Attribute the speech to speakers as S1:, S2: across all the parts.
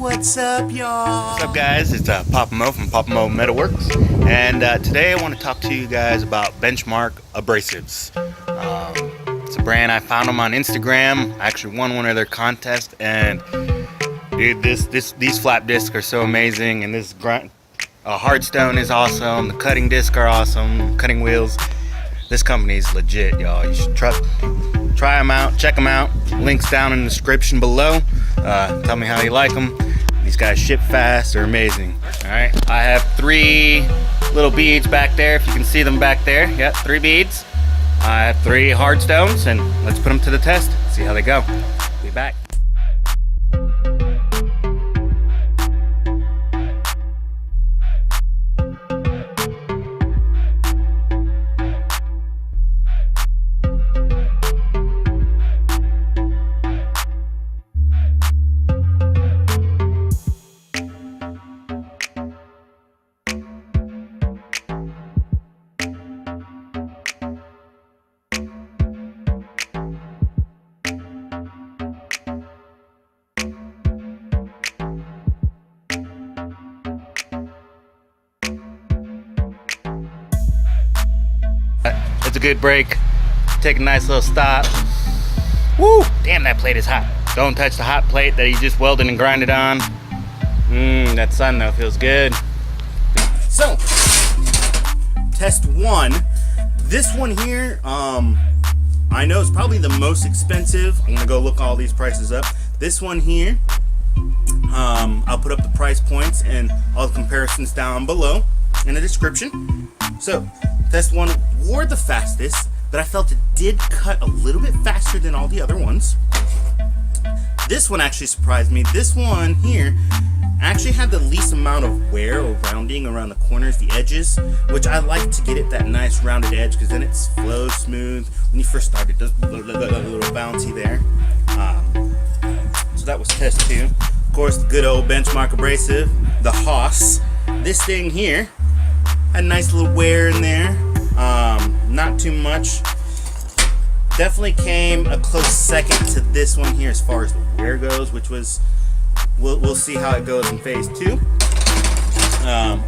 S1: What's up, y'all?
S2: What's up, guys? It's Papa Mo from Papa Mo Metalworks, and today I want to talk to you guys about Benchmark Abrasives. It's a brand. I found them on Instagram. I actually won one of their contests, and dude, these flap discs are so amazing, and this hardstone is awesome. The cutting discs are awesome. Cutting wheels. This company is legit, y'all. You should try them out, check them out. Links down in the description below. Tell me how you like them. These guys ship fast, they're amazing. All right, I have 3 little beads back there, if you can see them back there. Yep, 3 beads. I have 3 hard stones, and let's put them to the test, see how they go. Be back. It's a good break. Take a nice little stop. Woo! Damn, that plate is hot. Don't touch the hot plate that you just welded and grinded on. That sun though feels good. So, test 1. This one here, I know it's probably the most expensive. I'm gonna go look all these prices up. This one here, I'll put up the price points and all the comparisons down below in the description. So, test 1 wore the fastest, but I felt it did cut a little bit faster than all the other ones. This one actually surprised me. This one here actually had the least amount of wear or rounding around the corners, the edges, which I like to get it that nice rounded edge because then it flows smooth. When you first start, it does a little bouncy there. So that was test 2. Of course, the good old Benchmark Abrasive, the Haas. This thing here had a nice little wear in there, not too much. Definitely came a close second to this one here as far as the wear goes, which was, we'll see how it goes in phase 2.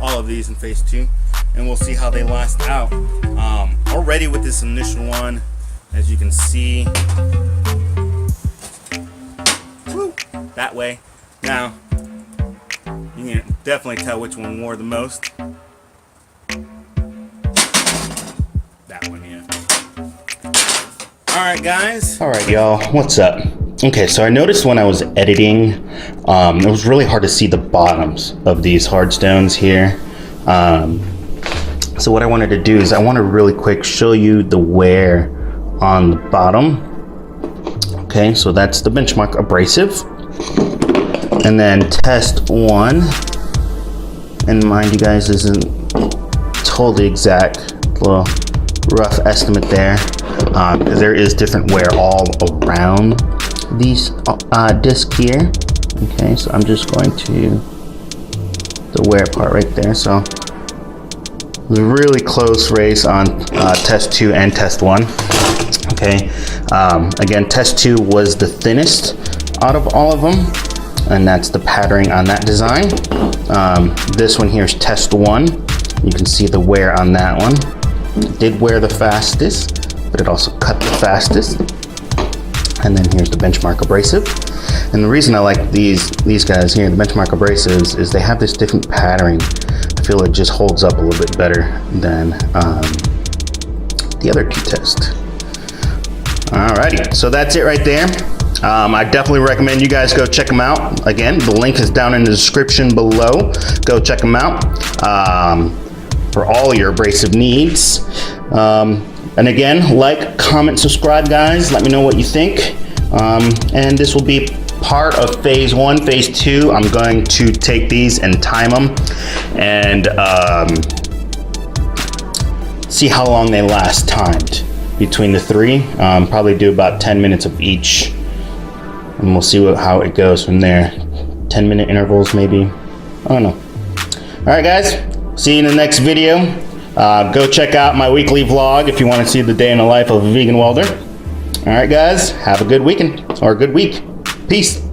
S2: All of these in phase 2, and we'll see how they last out. Already with this initial one, as you can see, woo, that way. Now, you can definitely tell which one wore the most. That one, yeah. Alright, guys. Alright, y'all. What's up? Okay, so I noticed when I was editing, it was really hard to see the bottoms of these hard stones here. So what I wanted to do is I want to really quick show you the wear on the bottom. Okay, so that's the Benchmark Abrasive. And then test 1. And mind you guys, this isn't totally exact. Little rough estimate there, because there is different wear all around these disc here. Okay, so I'm just going to the wear part right there. So it was a really close race on test 2 and test 1. Okay, again, test 2 was the thinnest out of all of them, and that's the patterning on that design. This one here is test 1. You can see the wear on that one. It did wear the fastest, but it also cut the fastest. And then here's the Benchmark Abrasive. And the reason I like these guys here, the Benchmark Abrasives, is they have this different patterning. I feel it just holds up a little bit better than the other 2 tests. Alrighty, so that's it right there. I definitely recommend you guys go check them out. Again, the link is down in the description below. Go check them out. For all your abrasive needs. And again, like, comment, subscribe, guys. Let me know what you think. And this will be part of phase 1. Phase 2, I'm going to take these and time them and see how long they last timed between the 3. Probably do about 10 minutes of each, and we'll see how it goes from there. 10-minute intervals maybe, I don't know. All right, guys. See you in the next video. Go check out my weekly vlog if you want to see the day in the life of a vegan welder. All right, guys, have a good weekend or a good week. Peace.